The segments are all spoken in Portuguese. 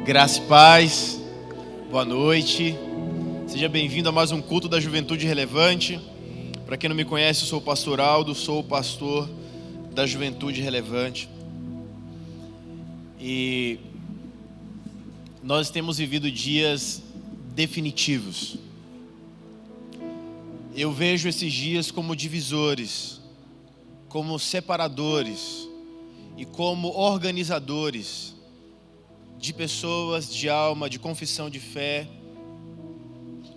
Graça e paz, boa noite, seja bem-vindo a mais um culto da Juventude Relevante. Para quem não me conhece, eu sou o pastor Aldo, sou o pastor da Juventude Relevante. E nós temos vivido dias definitivos. Eu vejo esses dias como divisores, como separadores e como organizadores de pessoas, de alma, de confissão de fé.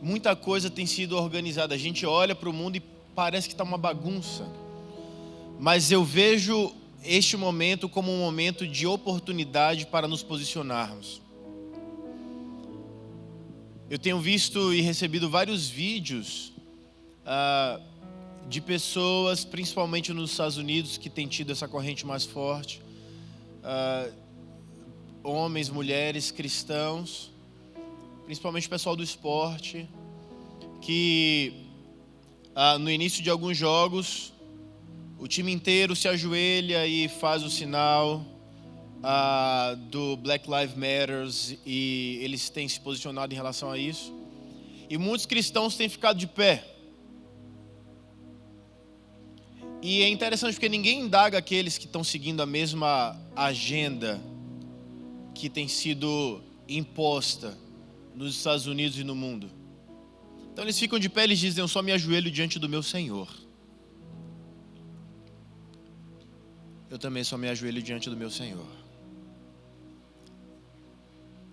Muita coisa tem sido organizada. A gente olha para o mundo e parece que está uma bagunça. Mas eu vejo este momento como um momento de oportunidade para nos posicionarmos. Eu tenho visto e recebido vários vídeos de pessoas, principalmente nos Estados Unidos, que têm tido essa corrente mais forte. Homens, mulheres, cristãos, principalmente o pessoal do esporte, que no início de alguns jogos, o time inteiro se ajoelha e faz o sinal do Black Lives Matter, e eles têm se posicionado em relação a isso. E muitos cristãos têm ficado de pé. E é interessante porque ninguém indaga aqueles que estão seguindo a mesma agenda que tem sido imposta nos Estados Unidos e no mundo. Então eles ficam de pé e eles dizem: eu só me ajoelho diante do meu Senhor. Eu também só me ajoelho diante do meu Senhor.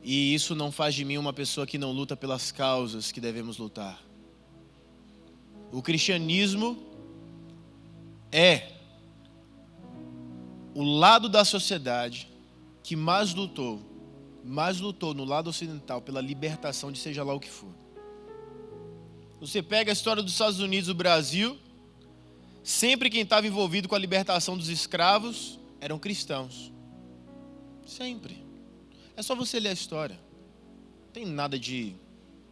E isso não faz de mim uma pessoa que não luta pelas causas que devemos lutar. O cristianismo é o lado da sociedade que mais lutou no lado ocidental pela libertação de seja lá o que for. Você pega a história dos Estados Unidos e do Brasil, sempre quem estava envolvido com a libertação dos escravos eram cristãos. Sempre. É só você ler a história. Não tem nada de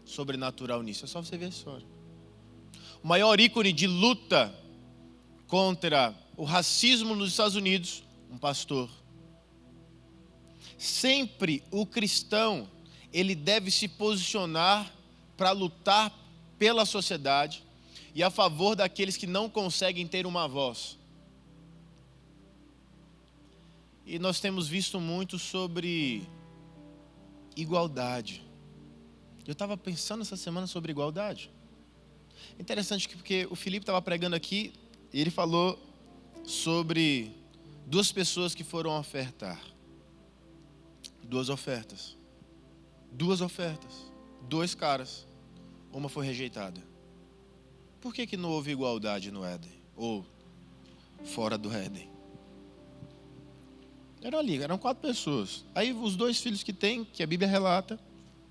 sobrenatural nisso, é só você ver a história. O maior ícone de luta contra o racismo nos Estados Unidos, um pastor. Sempre o cristão, ele deve se posicionar para lutar pela sociedade e a favor daqueles que não conseguem ter uma voz. E nós temos visto muito sobre igualdade. Eu estava pensando essa semana sobre igualdade. Interessante porque o Felipe estava pregando aqui e ele falou sobre duas pessoas que foram ofertar. Duas ofertas. Dois caras. Uma foi rejeitada. Por que não houve igualdade no Éden? Ou fora do Éden? Eram 4 pessoas. Aí os 2 filhos que tem, que a Bíblia relata,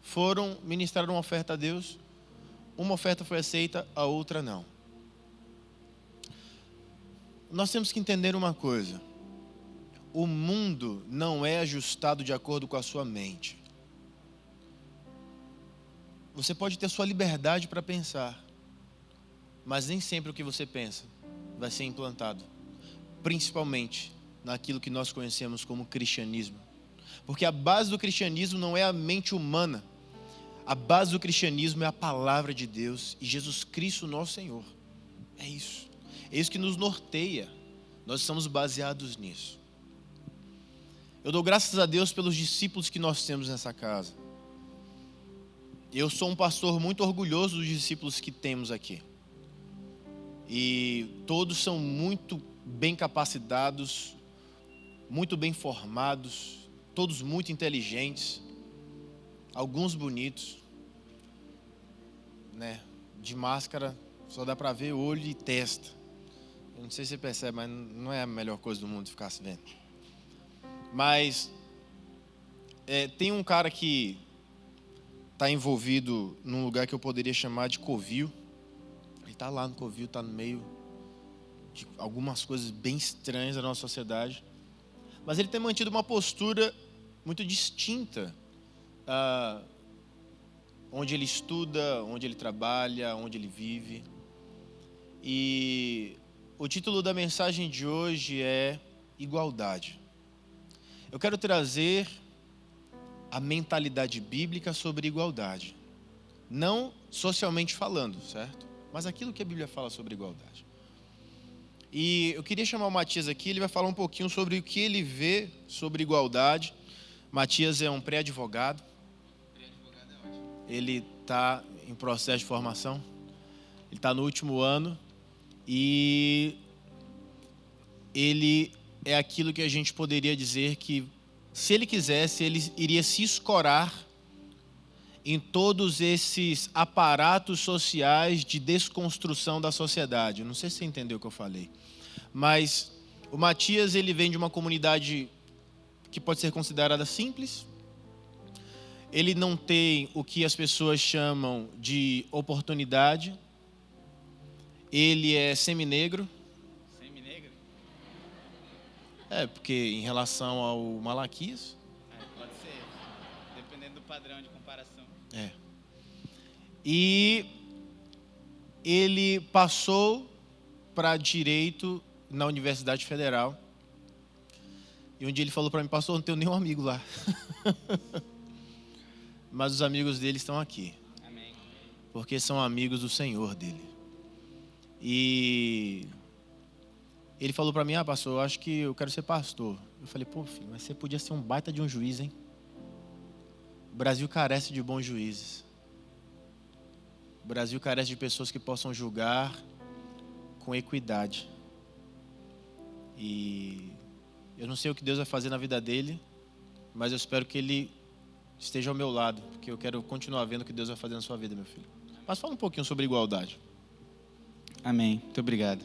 foram ministrar uma oferta a Deus. Uma oferta foi aceita, a outra não. Nós temos que entender uma coisa. O mundo não é ajustado de acordo com a sua mente. Você pode ter sua liberdade para pensar, mas nem sempre o que você pensa vai ser implantado, principalmente naquilo que nós conhecemos como cristianismo. Porque a base do cristianismo não é a mente humana. A base do cristianismo é a palavra de Deus e Jesus Cristo, nosso Senhor. É isso. É isso que nos norteia. Nós estamos baseados nisso. Eu dou graças a Deus pelos discípulos que nós temos nessa casa. Eu sou um pastor muito orgulhoso dos discípulos que temos aqui. E todos são muito bem capacitados, muito bem formados, todos muito inteligentes, alguns bonitos, né? De máscara só dá para ver olho e testa. Eu não sei se você percebe, mas não é a melhor coisa do mundo ficar se vendo. Mas tem um cara que está envolvido num lugar que eu poderia chamar de covil. Ele está lá no covil, está no meio de algumas coisas bem estranhas da nossa sociedade. Mas ele tem mantido uma postura muito distinta, onde ele estuda, onde ele trabalha, onde ele vive. E o título da mensagem de hoje é Igualdade. Eu quero trazer a mentalidade bíblica sobre igualdade. Não socialmente falando, certo? Mas aquilo que a Bíblia fala sobre igualdade. E eu queria chamar o Matias aqui, ele vai falar um pouquinho sobre o que ele vê sobre igualdade. Matias é um pré-advogado. Pré-advogado é ótimo. Ele está em processo de formação. Ele está no último ano. E ele é aquilo que a gente poderia dizer que, se ele quisesse, ele iria se escorar em todos esses aparatos sociais de desconstrução da sociedade. Não sei se você entendeu o que eu falei. Mas o Matias, ele vem de uma comunidade que pode ser considerada simples. Ele não tem o que as pessoas chamam de oportunidade. Ele é seminegro. Seminegro? Porque em relação ao Malaquias. Pode ser, dependendo do padrão de comparação. E ele passou para direito na Universidade Federal. E um dia ele falou para mim: pastor, não tenho nenhum amigo lá. Mas os amigos dele estão aqui. Amém. Porque são amigos do Senhor dele. E ele falou para mim: pastor, eu acho que eu quero ser pastor. Eu falei: pô, filho, mas você podia ser um baita de um juiz, hein? O Brasil carece de bons juízes. O Brasil carece de pessoas que possam julgar com equidade. E eu não sei o que Deus vai fazer na vida dele, mas eu espero que ele esteja ao meu lado, porque eu quero continuar vendo o que Deus vai fazer na sua vida, meu filho. Mas fala um pouquinho sobre igualdade. Amém. Muito obrigado.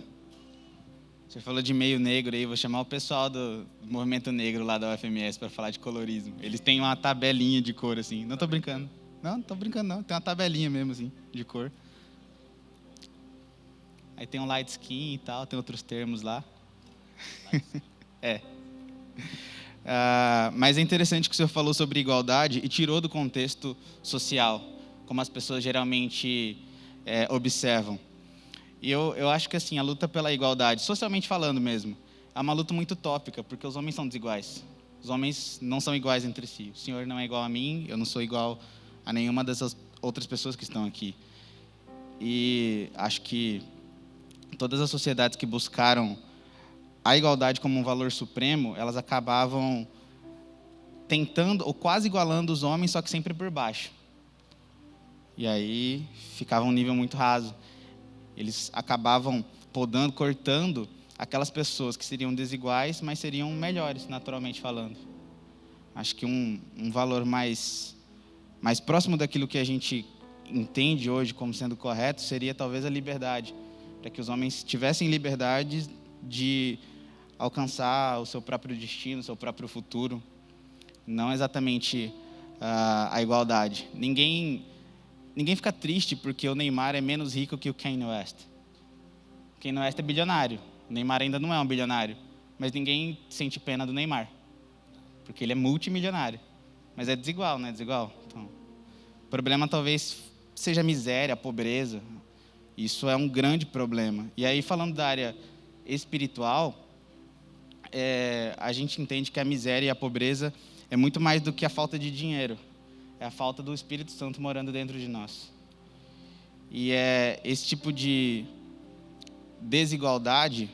Você falou de meio negro aí, vou chamar o pessoal do movimento negro lá da UFMS para falar de colorismo. Eles têm uma tabelinha de cor assim. Não tô brincando. Não tô brincando não. Tem uma tabelinha mesmo assim, de cor. Aí tem um light skin e tal, tem outros termos lá. Mas é interessante que o senhor falou sobre igualdade e tirou do contexto social, como as pessoas geralmente observam. E eu acho que assim, a luta pela igualdade, socialmente falando mesmo, é uma luta muito utópica, porque os homens são desiguais. Os homens não são iguais entre si. O senhor não é igual a mim, eu não sou igual a nenhuma dessas outras pessoas que estão aqui. E acho que todas as sociedades que buscaram a igualdade como um valor supremo, elas acabavam tentando ou quase igualando os homens, só que sempre por baixo. E aí ficava um nível muito raso. Eles acabavam podando, cortando aquelas pessoas que seriam desiguais, mas seriam melhores, naturalmente falando. Acho que um valor mais próximo daquilo que a gente entende hoje como sendo correto seria talvez a liberdade, para que os homens tivessem liberdade de alcançar o seu próprio destino, o seu próprio futuro, não exatamente a igualdade. Ninguém fica triste porque o Neymar é menos rico que o Kanye West. O Kanye West é bilionário, o Neymar ainda não é um bilionário, mas ninguém sente pena do Neymar, porque ele é multimilionário, mas é desigual, não é desigual? Então, o problema talvez seja a miséria, a pobreza. Isso é um grande problema. E aí, falando da área espiritual, a gente entende que a miséria e a pobreza é muito mais do que a falta de dinheiro. É a falta do Espírito Santo morando dentro de nós. E é esse tipo de desigualdade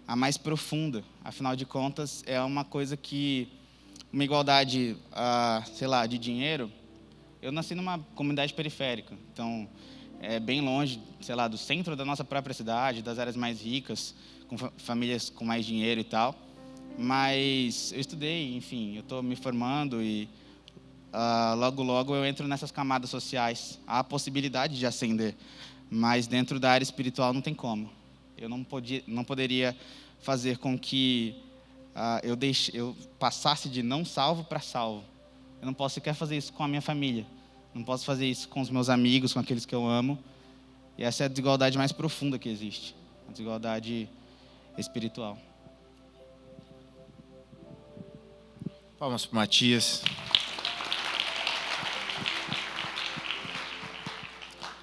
a mais profunda. Afinal de contas, é uma coisa que... Uma igualdade, de dinheiro... Eu nasci numa comunidade periférica, então é bem longe, do centro da nossa própria cidade, das áreas mais ricas, com famílias com mais dinheiro e tal. Mas eu estudei, enfim, eu estou me formando e logo, logo eu entro nessas camadas sociais. Há a possibilidade de ascender, mas dentro da área espiritual não tem como. Eu não poderia fazer com que eu passasse de não salvo para salvo. Eu não posso sequer fazer isso com a minha família. Não posso fazer isso com os meus amigos, com aqueles que eu amo. E essa é a desigualdade mais profunda que existe. A desigualdade espiritual. Palmas para o Matias.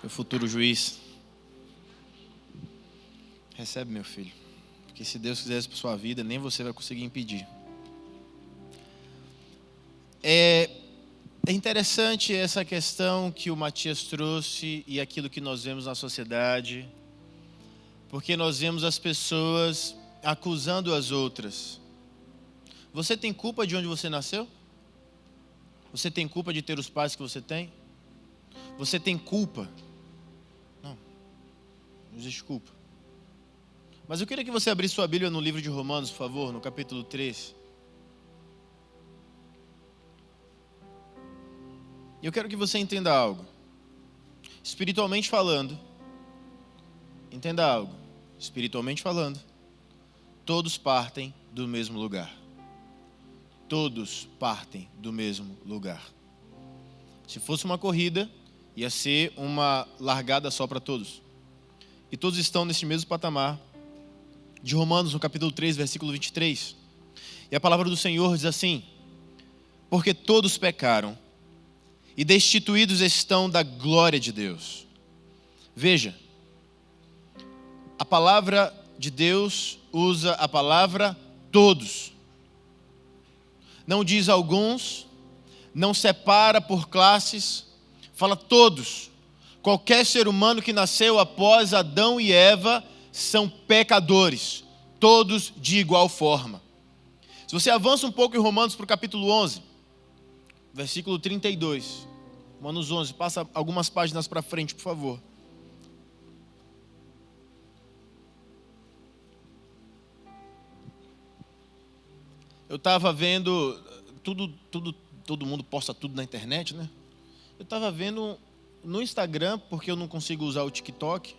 Meu futuro juiz. Recebe, meu filho. Porque se Deus quiser isso para sua vida, nem você vai conseguir impedir. É interessante essa questão que o Matias trouxe e aquilo que nós vemos na sociedade, porque nós vemos as pessoas acusando as outras. Você tem culpa de onde você nasceu? Você tem culpa de ter os pais que você tem? Você tem culpa? Não existe culpa. Mas eu queria que você abrisse sua Bíblia no livro de Romanos, por favor, no capítulo 3. Eu quero que você entenda algo. Espiritualmente falando, entenda algo. Espiritualmente falando, todos partem do mesmo lugar. Todos partem do mesmo lugar. Se fosse uma corrida, ia ser uma largada só para todos. E todos estão nesse mesmo patamar. De Romanos, no capítulo 3, versículo 23. E a palavra do Senhor diz assim: porque todos pecaram e destituídos estão da glória de Deus. Veja, a palavra de Deus usa a palavra todos. Não diz alguns, não separa por classes, fala todos. Qualquer ser humano que nasceu após Adão e Eva são pecadores, todos de igual forma. Se você avança um pouco em Romanos para o capítulo 11, versículo 32, Romanos 11, passa algumas páginas para frente, por favor. Eu estava vendo, todo mundo posta tudo na internet, né? Eu estava vendo no Instagram, porque eu não consigo usar o TikTok.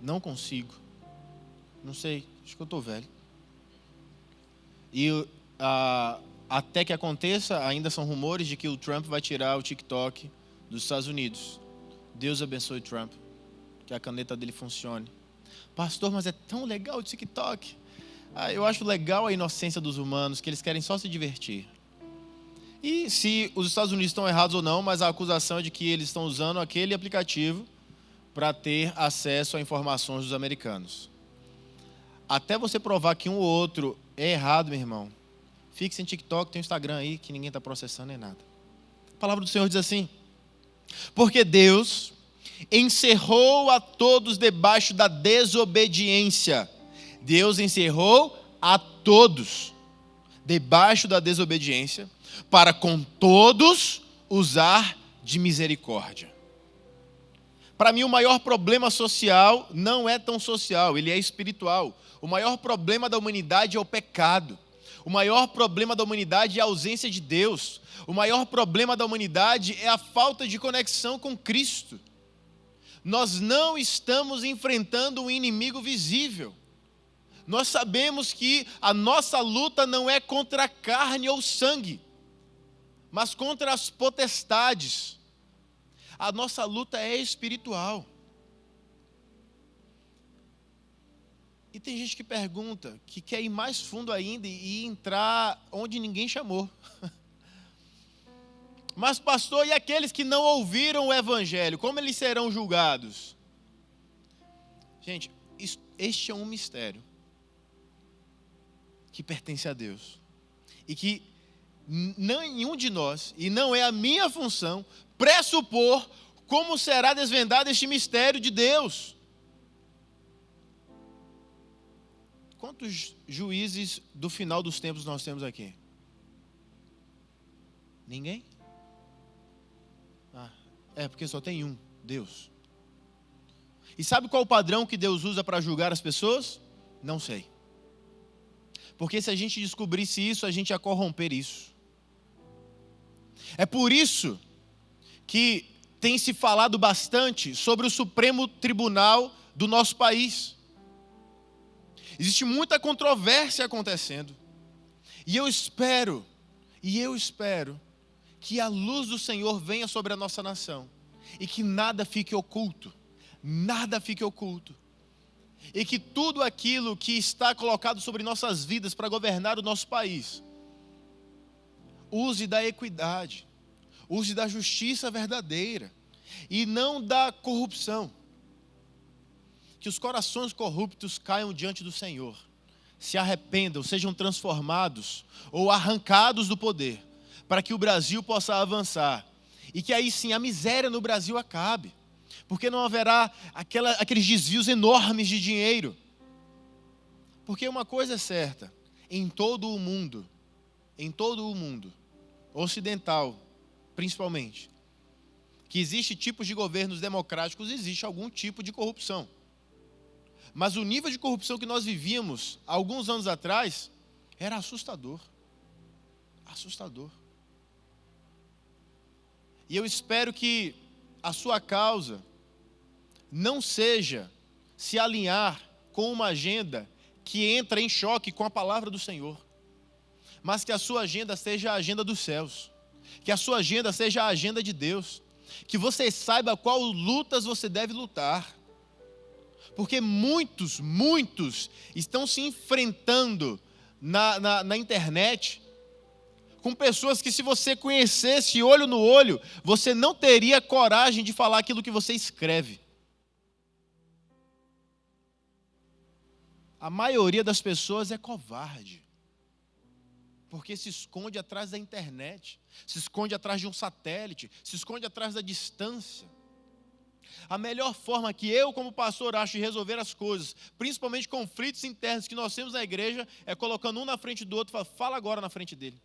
Não consigo. Não sei, acho que eu estou velho. E até que aconteça, ainda são rumores de que o Trump vai tirar o TikTok dos Estados Unidos. Deus abençoe Trump, que a caneta dele funcione. Pastor, mas é tão legal o TikTok. Eu acho legal a inocência dos humanos, que eles querem só se divertir. E se os Estados Unidos estão errados ou não, mas a acusação é de que eles estão usando aquele aplicativo para ter acesso a informações dos americanos. Até você provar que um ou outro é errado, meu irmão, fique sem TikTok, tem o Instagram aí, que ninguém está processando nem nada. A palavra do Senhor diz assim: porque Deus encerrou a todos debaixo da desobediência. Deus encerrou a todos debaixo da desobediência, para com todos usar de misericórdia. Para mim, o maior problema social não é tão social, ele é espiritual. O maior problema da humanidade é o pecado. O maior problema da humanidade é a ausência de Deus. O maior problema da humanidade é a falta de conexão com Cristo. Nós não estamos enfrentando um inimigo visível. Nós sabemos que a nossa luta não é contra a carne ou sangue, mas contra as potestades. A nossa luta é espiritual. E tem gente que pergunta, que quer ir mais fundo ainda e entrar onde ninguém chamou. Mas pastor, e aqueles que não ouviram o evangelho, como eles serão julgados? Gente, este é um mistério que pertence a Deus. E que nenhum de nós, e não é a minha função, pressupor como será desvendado este mistério de Deus. Quantos juízes do final dos tempos nós temos aqui? Ninguém? Porque só tem um, Deus. E sabe qual o padrão que Deus usa para julgar as pessoas? Não sei. Porque se a gente descobrisse isso, a gente ia corromper isso. É por isso que tem se falado bastante sobre o Supremo Tribunal do nosso país. Existe muita controvérsia acontecendo. E eu espero que a luz do Senhor venha sobre a nossa nação. E que nada fique oculto. Nada fique oculto. E que tudo aquilo que está colocado sobre nossas vidas para governar o nosso país, use da equidade, use da justiça verdadeira e não da corrupção. Que os corações corruptos caiam diante do Senhor, se arrependam, sejam transformados ou arrancados do poder, para que o Brasil possa avançar. E que aí sim a miséria no Brasil acabe. Porque não haverá aqueles desvios enormes de dinheiro. Porque uma coisa é certa, em todo o mundo, ocidental principalmente, que existe tipos de governos democráticos, existe algum tipo de corrupção. Mas o nível de corrupção que nós vivíamos alguns anos atrás era assustador. Assustador. E eu espero que a sua causa não seja se alinhar com uma agenda que entra em choque com a palavra do Senhor, mas que a sua agenda seja a agenda dos céus, que a sua agenda seja a agenda de Deus, que você saiba qual lutas você deve lutar, porque muitos estão se enfrentando na internet com pessoas que, se você conhecesse olho no olho, você não teria coragem de falar aquilo que você escreve. A maioria das pessoas é covarde, porque se esconde atrás da internet, se esconde atrás de um satélite, se esconde atrás da distância. A melhor forma que eu, como pastor, acho de resolver as coisas, principalmente conflitos internos que nós temos na igreja, é colocando um na frente do outro e falando: fala agora na frente dele.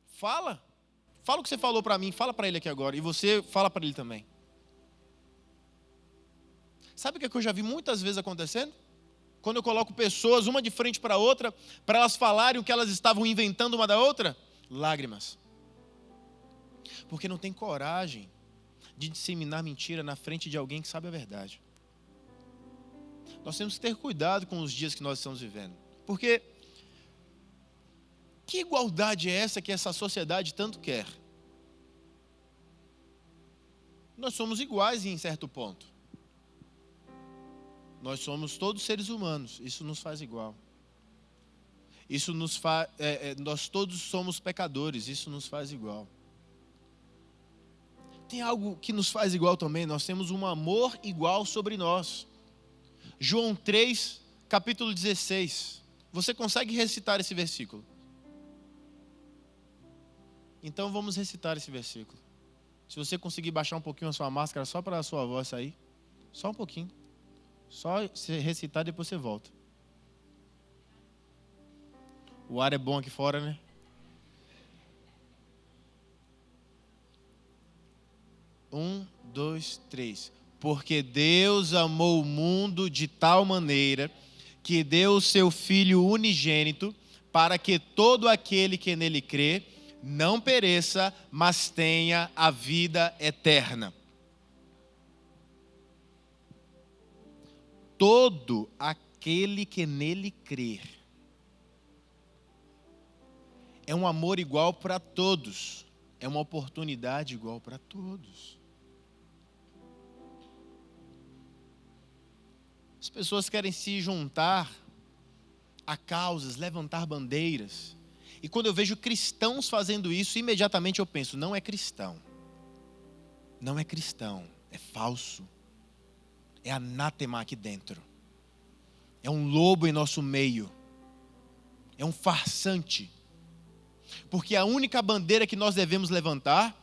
Fala o que você falou para mim, fala para ele aqui agora, e você fala para ele também. Sabe o que eu já vi muitas vezes acontecendo? Quando eu coloco pessoas uma de frente para a outra, para elas falarem o que elas estavam inventando uma da outra, lágrimas. Porque não tem coragem de disseminar mentira na frente de alguém que sabe a verdade. Nós temos que ter cuidado com os dias que nós estamos vivendo. Porque que igualdade é essa que essa sociedade tanto quer? Nós somos iguais em certo ponto. Nós somos todos seres humanos, isso nos faz igual. Nós todos somos pecadores, isso nos faz igual. Tem algo que nos faz igual também, nós temos um amor igual sobre nós. João 3, capítulo 16. Você consegue recitar esse versículo? Então vamos recitar esse versículo. Se você conseguir baixar um pouquinho a sua máscara só para a sua voz sair, só um pouquinho. Só você recitar, depois você volta. O ar é bom aqui fora, né? Um, dois, três. Porque Deus amou o mundo de tal maneira que deu o seu Filho unigênito, para que todo aquele que nele crê não pereça, mas tenha a vida eterna. Todo aquele que nele crer. É um amor igual para todos. É uma oportunidade igual para todos. As pessoas querem se juntar a causas, levantar bandeiras. E quando eu vejo cristãos fazendo isso, imediatamente eu penso: não é cristão. Não é cristão, é falso. É anátema aqui dentro. É um lobo em nosso meio. É um farsante. Porque a única bandeira que nós devemos levantar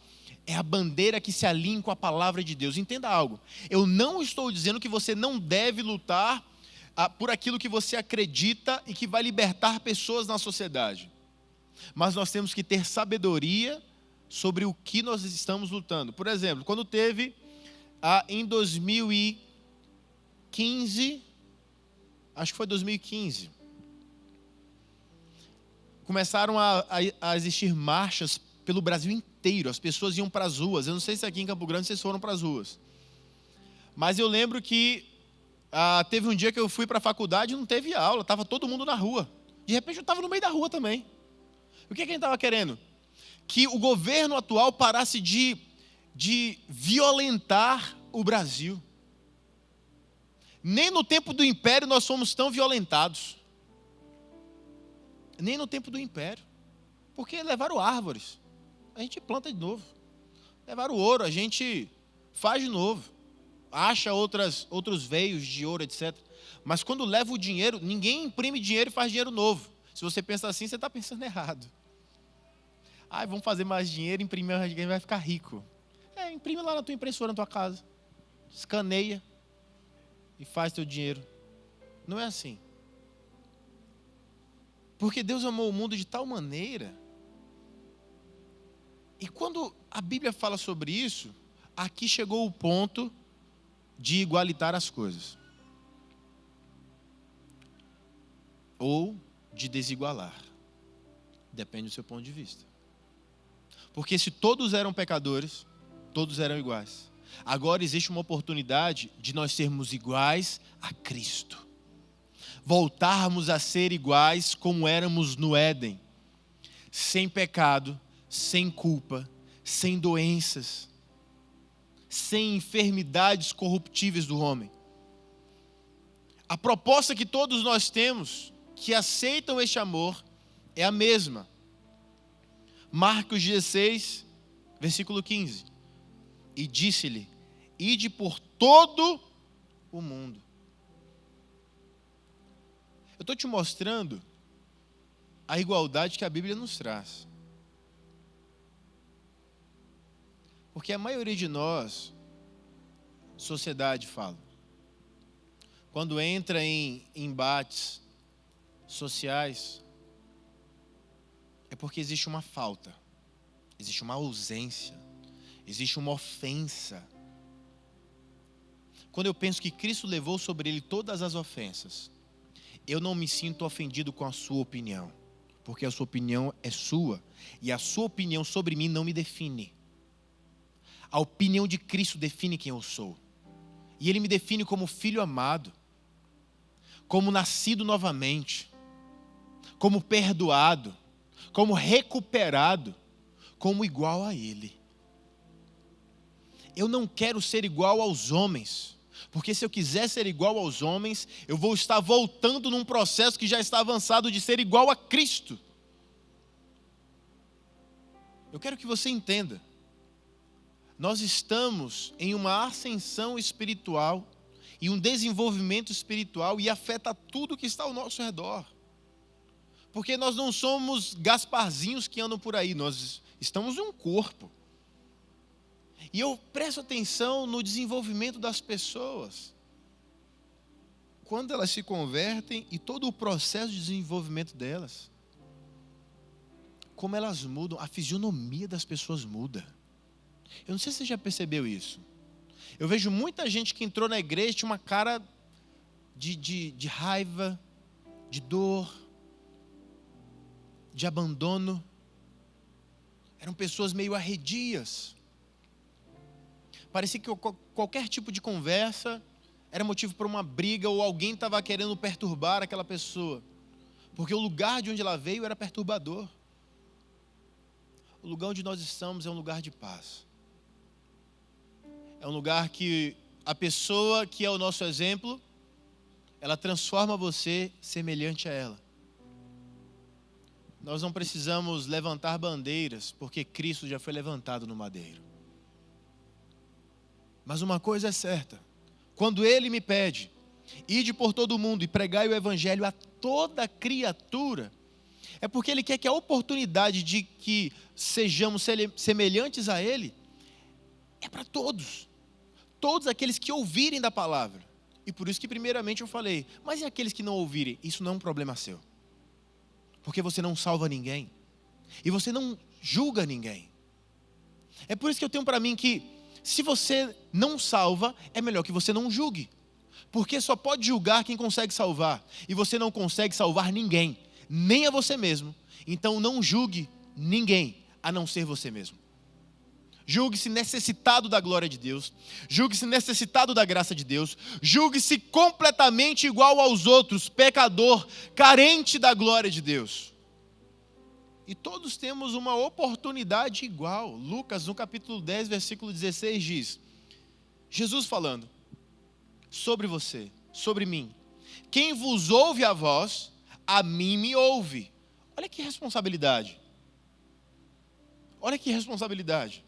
é a bandeira que se alinha com a palavra de Deus. Entenda algo. Eu não estou dizendo que você não deve lutar por aquilo que você acredita e que vai libertar pessoas na sociedade. Mas nós temos que ter sabedoria sobre o que nós estamos lutando. Por exemplo, quando teve em 2015, acho que foi 2015, começaram a existir marchas pelo Brasil inteiro. As pessoas iam para as ruas. Eu não sei se aqui em Campo Grande vocês foram para as ruas. Mas eu lembro que teve um dia que eu fui para a faculdade e não teve aula. Estava todo mundo na rua. De repente eu estava no meio da rua também. O que a gente estava querendo? Que o governo atual parasse de violentar o Brasil. Nem no tempo do Império nós fomos tão violentados. Nem no tempo do Império. Porque levaram árvores. A gente planta de novo. Levaram ouro, a gente faz de novo. Acha outros veios de ouro, etc. Mas quando leva o dinheiro, ninguém imprime dinheiro e faz dinheiro novo. Se você pensa assim, você está pensando errado. Vamos fazer mais dinheiro, imprimir mais dinheiro, vai ficar rico. Imprime lá na tua impressora, na tua casa. Escaneia e faz teu dinheiro. Não é assim. Porque Deus amou o mundo de tal maneira. E quando a Bíblia fala sobre isso, aqui chegou o ponto de igualitar as coisas. Ou de desigualar. Depende do seu ponto de vista. Porque se todos eram pecadores, todos eram iguais. Agora existe uma oportunidade de nós sermos iguais a Cristo. Voltarmos a ser iguais como éramos no Éden. Sem pecado, sem culpa, sem doenças, sem enfermidades corruptíveis do homem. A proposta que todos nós temos, que aceitam este amor, é a mesma. Marcos 16, versículo 15. E disse-lhe: ide por todo o mundo. Eu estou te mostrando a igualdade que a Bíblia nos traz. Porque a maioria de nós, sociedade fala, quando entra em embates sociais, é porque existe uma falta, existe uma ausência, existe uma ofensa. Quando eu penso que Cristo levou sobre ele todas as ofensas, eu não me sinto ofendido com a sua opinião, porque a sua opinião é sua, e a sua opinião sobre mim não me define. A opinião de Cristo define quem eu sou. E Ele me define como filho amado, como nascido novamente, como perdoado, como recuperado, como igual a Ele. Eu não quero ser igual aos homens, porque se eu quiser ser igual aos homens, eu vou estar voltando num processo que já está avançado de ser igual a Cristo. Eu quero que você entenda. Nós estamos em uma ascensão espiritual e um desenvolvimento espiritual e afeta tudo que está ao nosso redor. Porque nós não somos Gasparzinhos que andam por aí, nós estamos em um corpo. E eu presto atenção no desenvolvimento das pessoas. Quando elas se convertem e todo o processo de desenvolvimento delas. Como elas mudam, a fisionomia das pessoas muda. Eu não sei se você já percebeu isso. Eu vejo muita gente que entrou na igreja tinha uma cara de raiva, de dor, de abandono. Eram pessoas meio arredias. Parecia que qualquer tipo de conversa era motivo para uma briga ou alguém estava querendo perturbar aquela pessoa. Porque o lugar de onde ela veio era perturbador. O lugar onde nós estamos é um lugar de paz. É um lugar que a pessoa que é o nosso exemplo, ela transforma você semelhante a ela. Nós não precisamos levantar bandeiras, porque Cristo já foi levantado no madeiro. Mas uma coisa é certa, quando Ele me pede, ide por todo o mundo e pregai o evangelho a toda criatura, é porque Ele quer que a oportunidade de que sejamos semelhantes a Ele, é para todos. Todos aqueles que ouvirem da palavra. E por isso que primeiramente eu falei, mas e aqueles que não ouvirem? Isso não é um problema seu. Porque você não salva ninguém. E você não julga ninguém. É por isso que eu tenho para mim que, se você não salva, é melhor que você não julgue. Porque só pode julgar quem consegue salvar. E você não consegue salvar ninguém, nem a você mesmo. Então não julgue ninguém, a não ser você mesmo. Julgue-se necessitado da glória de Deus. Julgue-se necessitado da graça de Deus. Julgue-se completamente igual aos outros, pecador, carente da glória de Deus. E todos temos uma oportunidade igual. Lucas, no capítulo 10, versículo 16, diz: Jesus falando sobre você, sobre mim. Quem vos ouve a vós, a mim me ouve. Olha que responsabilidade. Olha que responsabilidade.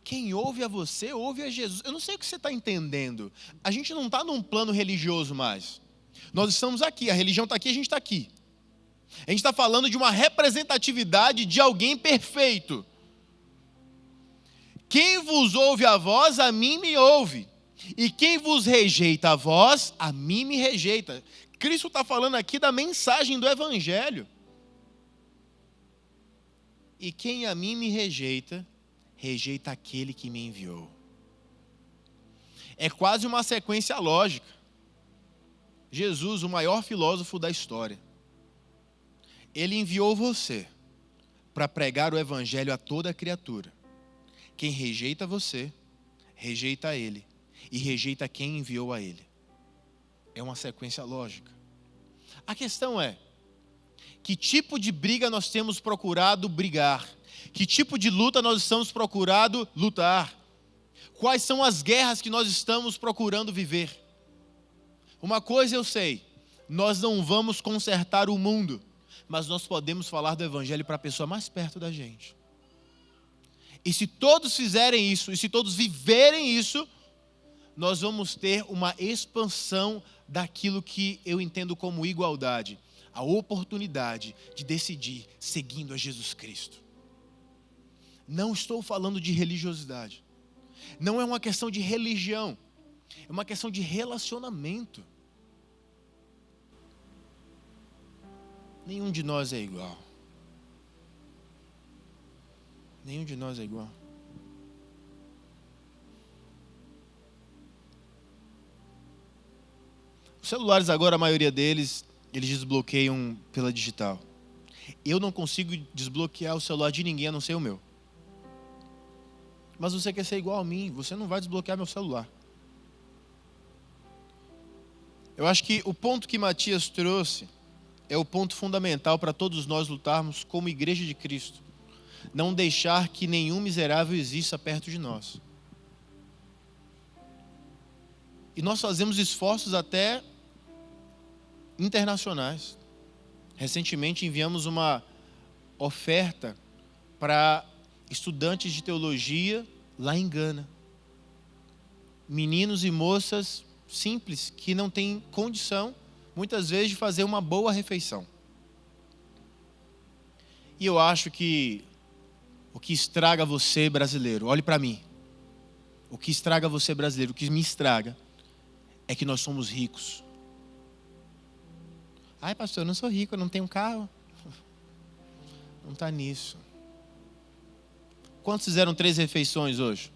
Quem ouve a você, ouve a Jesus. Eu não sei o que você está entendendo. A gente não está num plano religioso mais. Nós estamos aqui, a religião está aqui, a gente está aqui. A gente está falando de uma representatividade de alguém perfeito. Quem vos ouve a vós, a mim me ouve. E quem vos rejeita a vós, a mim me rejeita. Cristo está falando aqui da mensagem do Evangelho. E quem a mim me rejeita, rejeita aquele que me enviou. É quase uma sequência lógica. Jesus, o maior filósofo da história, ele enviou você para pregar o Evangelho a toda criatura. Quem rejeita você, rejeita ele. E rejeita quem enviou a ele. É uma sequência lógica. A questão é, que tipo de briga nós temos procurado brigar? Que tipo de luta nós estamos procurando lutar? Quais são as guerras que nós estamos procurando viver? Uma coisa eu sei, nós não vamos consertar o mundo, mas nós podemos falar do Evangelho para a pessoa mais perto da gente. E se todos fizerem isso, e se todos viverem isso, nós vamos ter uma expansão daquilo que eu entendo como igualdade, a oportunidade de decidir seguindo a Jesus Cristo. Não estou falando de religiosidade, não é uma questão de religião, é uma questão de relacionamento. Nenhum de nós é igual. Nenhum de nós é igual. Os celulares agora, a maioria deles, eles desbloqueiam pela digital. Eu não consigo desbloquear o celular de ninguém a não ser o meu. Mas você quer ser igual a mim, você não vai desbloquear meu celular. Eu acho que o ponto que Matias trouxe é o ponto fundamental para todos nós lutarmos como igreja de Cristo. Não deixar que nenhum miserável exista perto de nós. E nós fazemos esforços até internacionais. Recentemente enviamos uma oferta para estudantes de teologia lá em Gana. Meninos e moças simples que não têm condição, muitas vezes, de fazer uma boa refeição. E eu acho que o que estraga você, brasileiro, olhe para mim. O que estraga você, brasileiro, o que me estraga é que nós somos ricos. Ai, pastor, eu não sou rico, eu não tenho carro. Não está nisso. Quantos fizeram 3 refeições hoje?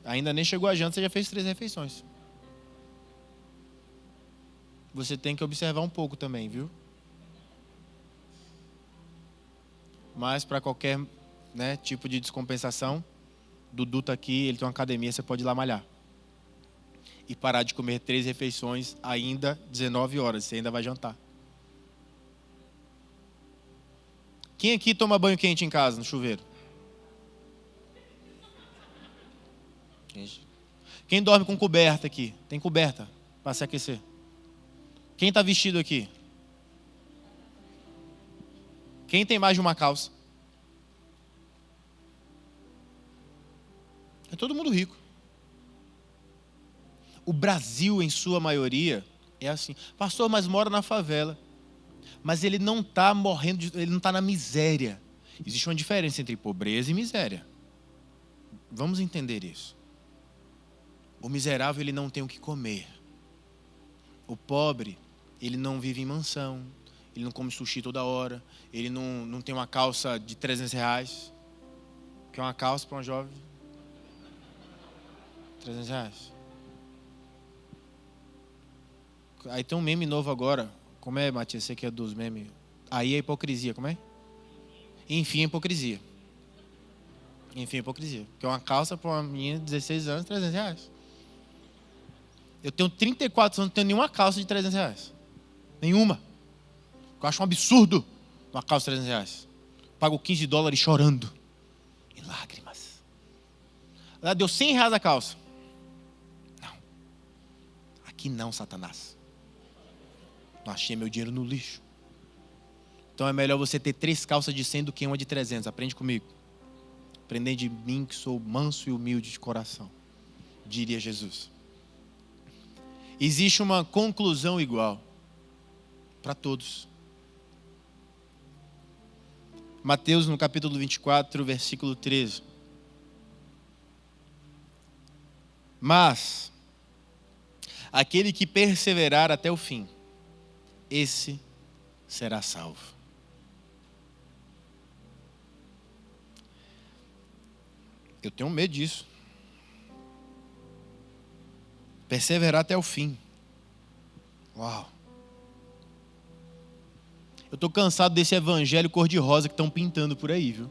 Ainda nem chegou a janta, você já fez 3 refeições. Você tem que observar um pouco também, viu? Mas para qualquer tipo de descompensação, Dudu está aqui, ele tem uma academia, você pode ir lá malhar. E parar de comer 3 refeições ainda 19 horas, você ainda vai jantar. Quem aqui toma banho quente em casa, no chuveiro? Quem dorme com coberta aqui? Tem coberta para se aquecer? Quem está vestido aqui? Quem tem mais de uma calça? É todo mundo rico. O Brasil, em sua maioria, é assim. Pastor, mas mora na favela. Mas ele não está morrendo, ele não está na miséria. Existe uma diferença entre pobreza e miséria. Vamos entender isso. O miserável, ele não tem o que comer. O pobre, ele não vive em mansão. Ele não come sushi toda hora. Ele não tem uma calça de R$300. Que é uma calça para uma jovem? R$300. Aí tem um meme novo agora. Como é, Matias? Você que é dos memes. Aí é hipocrisia, como é? Enfim, hipocrisia. Enfim, hipocrisia. Que é uma calça para uma menina de 16 anos, R$300. Eu tenho 34 anos, não tenho nenhuma calça de R$300. Nenhuma. Eu acho um absurdo uma calça de R$300. Pago $15 chorando. Em lágrimas. Ela deu R$100 a calça. Não. Aqui não, Satanás. Não achei meu dinheiro no lixo. Então é melhor você ter 3 calças de 100 do que uma de 300. Aprende comigo. Aprendei de mim que sou manso e humilde de coração, diria Jesus. Existe uma conclusão igual. para todos. Mateus, no capítulo 24, versículo 13. Mas aquele que perseverar até o fim, esse será salvo. Eu tenho medo disso. Perseverar até o fim. Uau. Eu estou cansado desse evangelho cor-de-rosa que estão pintando por aí, viu?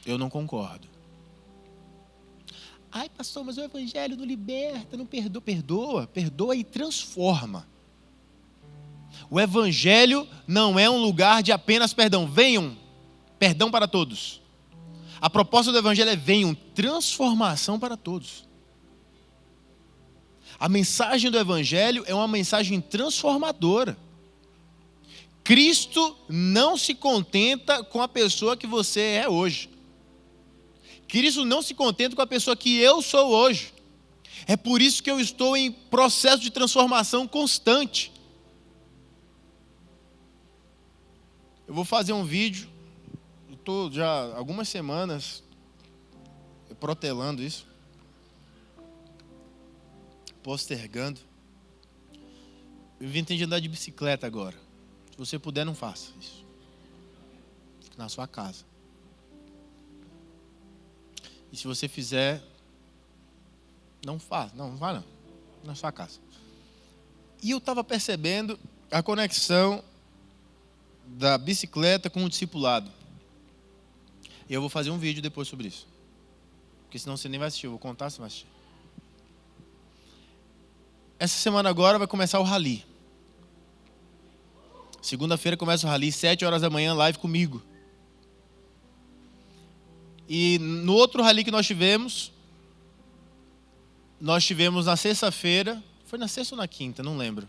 Eu não concordo. Ai, pastor, mas o evangelho não liberta, não perdoa. Perdoa e transforma. O evangelho não é um lugar de apenas perdão. Venham, perdão para todos. A proposta do evangelho é venham, transformação para todos. A mensagem do evangelho é uma mensagem transformadora. Cristo não se contenta com a pessoa que você é hoje. Cristo não se contenta com a pessoa que eu sou hoje. É por isso que eu estou em processo de transformação constante. Eu vou fazer um vídeo, estou já há algumas semanas protelando isso, postergando. Eu vim de andar de bicicleta agora. Se você puder, não faça isso. Fique na sua casa. E se você fizer, não faça. Não vá não. Na sua casa. E eu estava percebendo a conexão da bicicleta com o discipulado. E eu vou fazer um vídeo depois sobre isso. Porque senão você nem vai assistir. Eu vou contar, você vai assistir. Essa semana agora vai começar o rally. Segunda-feira começa o rally, 7 horas da manhã, live comigo. E no outro rally que nós tivemos na sexta-feira, foi na sexta ou na quinta, não lembro.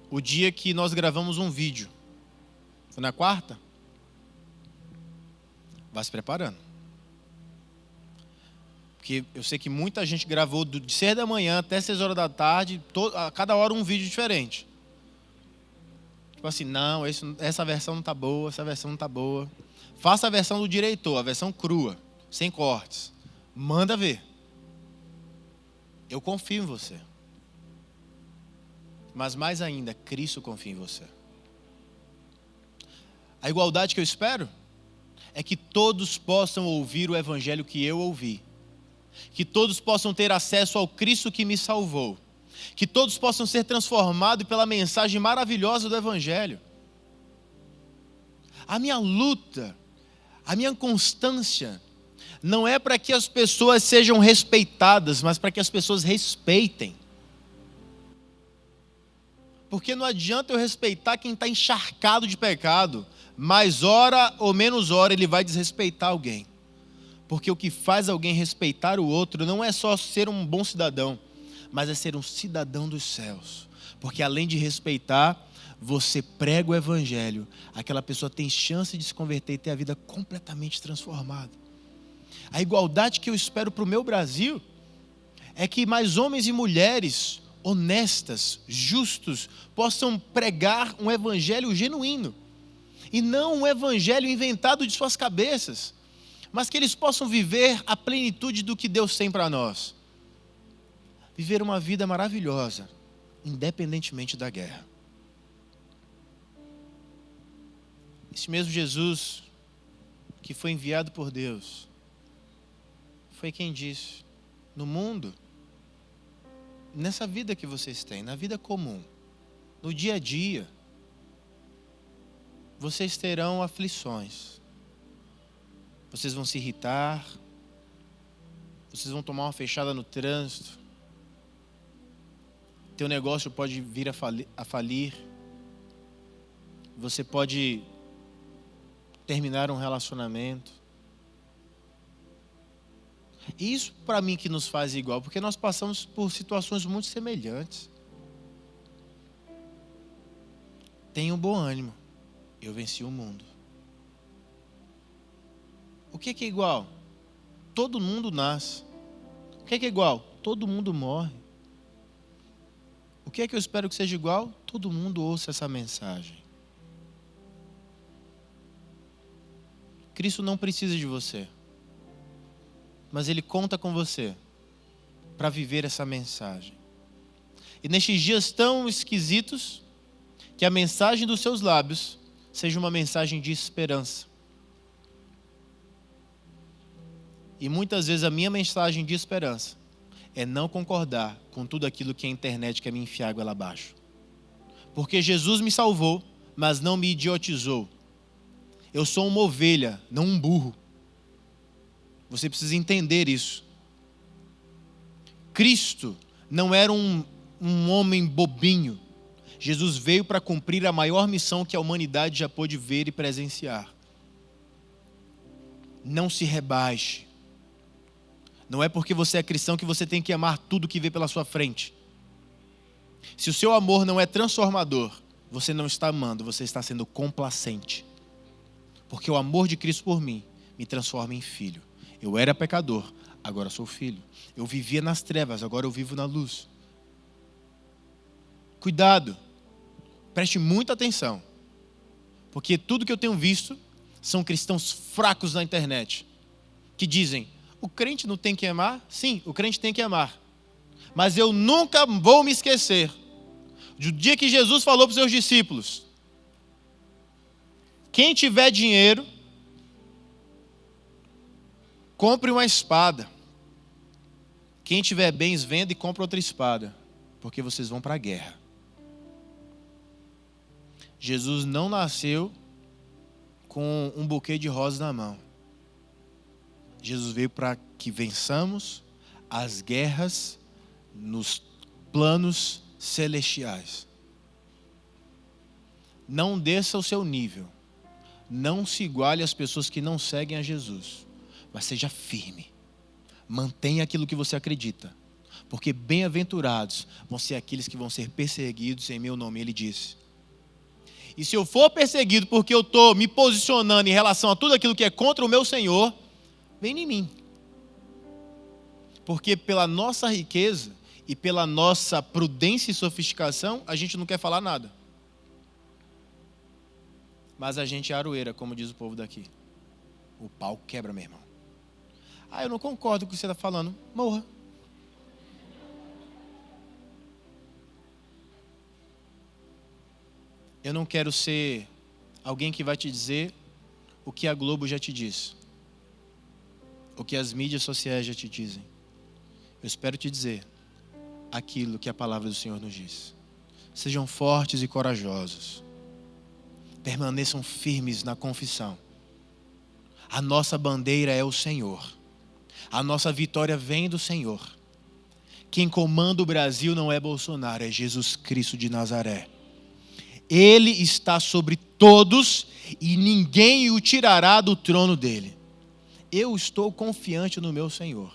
O dia que nós gravamos um vídeo. Foi na quarta? Vá se preparando. Porque eu sei que muita gente gravou de 6 da manhã até 6 horas da tarde, a cada hora um vídeo diferente. Tipo assim, não, essa versão não está boa, essa versão não está boa. Faça a versão do diretor, a versão crua, sem cortes. Manda ver. Eu confio em você. Mas mais ainda, Cristo confia em você. A igualdade que eu espero é que todos possam ouvir o evangelho que eu ouvi. Que todos possam ter acesso ao Cristo que me salvou. Que todos possam ser transformados pela mensagem maravilhosa do evangelho. A minha luta, a minha constância, não é para que as pessoas sejam respeitadas, mas para que as pessoas respeitem. Porque não adianta eu respeitar quem está encharcado de pecado, mais hora ou menos hora ele vai desrespeitar alguém. Porque o que faz alguém respeitar o outro não é só ser um bom cidadão, mas é ser um cidadão dos céus. Porque além de respeitar, você prega o evangelho, aquela pessoa tem chance de se converter e ter a vida completamente transformada. A igualdade que eu espero para o meu Brasil é que mais homens e mulheres honestas, justos, possam pregar um evangelho genuíno. E não um evangelho inventado de suas cabeças, mas que eles possam viver a plenitude do que Deus tem para nós. Viver uma vida maravilhosa, independentemente da guerra. Esse mesmo Jesus, que foi enviado por Deus, foi quem disse, no mundo, nessa vida que vocês têm, na vida comum, no dia a dia, vocês terão aflições. Vocês vão se irritar, vocês vão tomar uma fechada no trânsito, teu negócio pode vir a falir, você pode terminar um relacionamento. E isso para mim que nos faz igual, porque nós passamos por situações muito semelhantes. Tenha um bom ânimo, eu venci o mundo. O que é igual? Todo mundo nasce. O que é igual? Todo mundo morre. Por que é que eu espero que seja igual? Todo mundo ouça essa mensagem. Cristo não precisa de você, mas Ele conta com você para viver essa mensagem. E nestes dias tão esquisitos, que a mensagem dos seus lábios seja uma mensagem de esperança. E muitas vezes a minha mensagem de esperança é não concordar com tudo aquilo que a internet quer me enfiar água lá abaixo. Porque Jesus me salvou, mas não me idiotizou. Eu sou uma ovelha, não um burro. Você precisa entender isso. Cristo não era um homem bobinho. Jesus veio para cumprir a maior missão que a humanidade já pôde ver e presenciar. Não se rebaixe. Não é porque você é cristão que você tem que amar tudo que vê pela sua frente. Se o seu amor não é transformador, você não está amando, você está sendo complacente. Porque o amor de Cristo por mim me transforma em filho. Eu era pecador, agora sou filho. Eu vivia nas trevas, agora eu vivo na luz. Cuidado, preste muita atenção. Porque tudo que eu tenho visto são cristãos fracos na internet. Que dizem, o crente não tem que amar? Sim, o crente tem que amar. Mas eu nunca vou me esquecer do dia que Jesus falou para os seus discípulos: quem tiver dinheiro, compre uma espada. Quem tiver bens, venda e compre outra espada, porque vocês vão para a guerra. Jesus não nasceu com um buquê de rosas na mão. Jesus veio para que vençamos as guerras nos planos celestiais. Não desça o seu nível. Não se iguale às pessoas que não seguem a Jesus. Mas seja firme. Mantenha aquilo que você acredita. Porque bem-aventurados vão ser aqueles que vão ser perseguidos em meu nome, ele disse. E se eu for perseguido porque eu estou me posicionando em relação a tudo aquilo que é contra o meu Senhor, vem em mim. Porque pela nossa riqueza e pela nossa prudência e sofisticação, a gente não quer falar nada. Mas a gente é aroeira, como diz o povo daqui. O pau quebra, meu irmão. Eu não concordo com o que você está falando. Morra. Eu não quero ser alguém que vai te dizer o que a Globo já te disse. O que as mídias sociais já te dizem. Eu espero te dizer aquilo que a palavra do Senhor nos diz. Sejam fortes e corajosos. Permaneçam firmes na confissão. A nossa bandeira é o Senhor. A nossa vitória vem do Senhor. Quem comanda o Brasil não é Bolsonaro, é Jesus Cristo de Nazaré. Ele está sobre todos e ninguém o tirará do trono dele. Eu estou confiante no meu Senhor.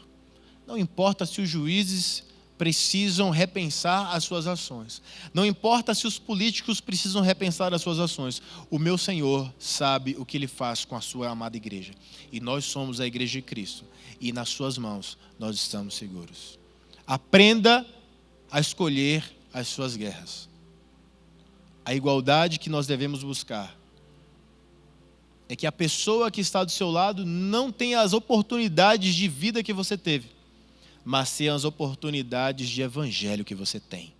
Não importa se os juízes precisam repensar as suas ações. Não importa se os políticos precisam repensar as suas ações. O meu Senhor sabe o que Ele faz com a sua amada igreja. E nós somos a igreja de Cristo. E nas suas mãos nós estamos seguros. Aprenda a escolher as suas guerras. A igualdade que nós devemos buscar é que a pessoa que está do seu lado não tenha as oportunidades de vida que você teve, mas tenha as oportunidades de evangelho que você tem.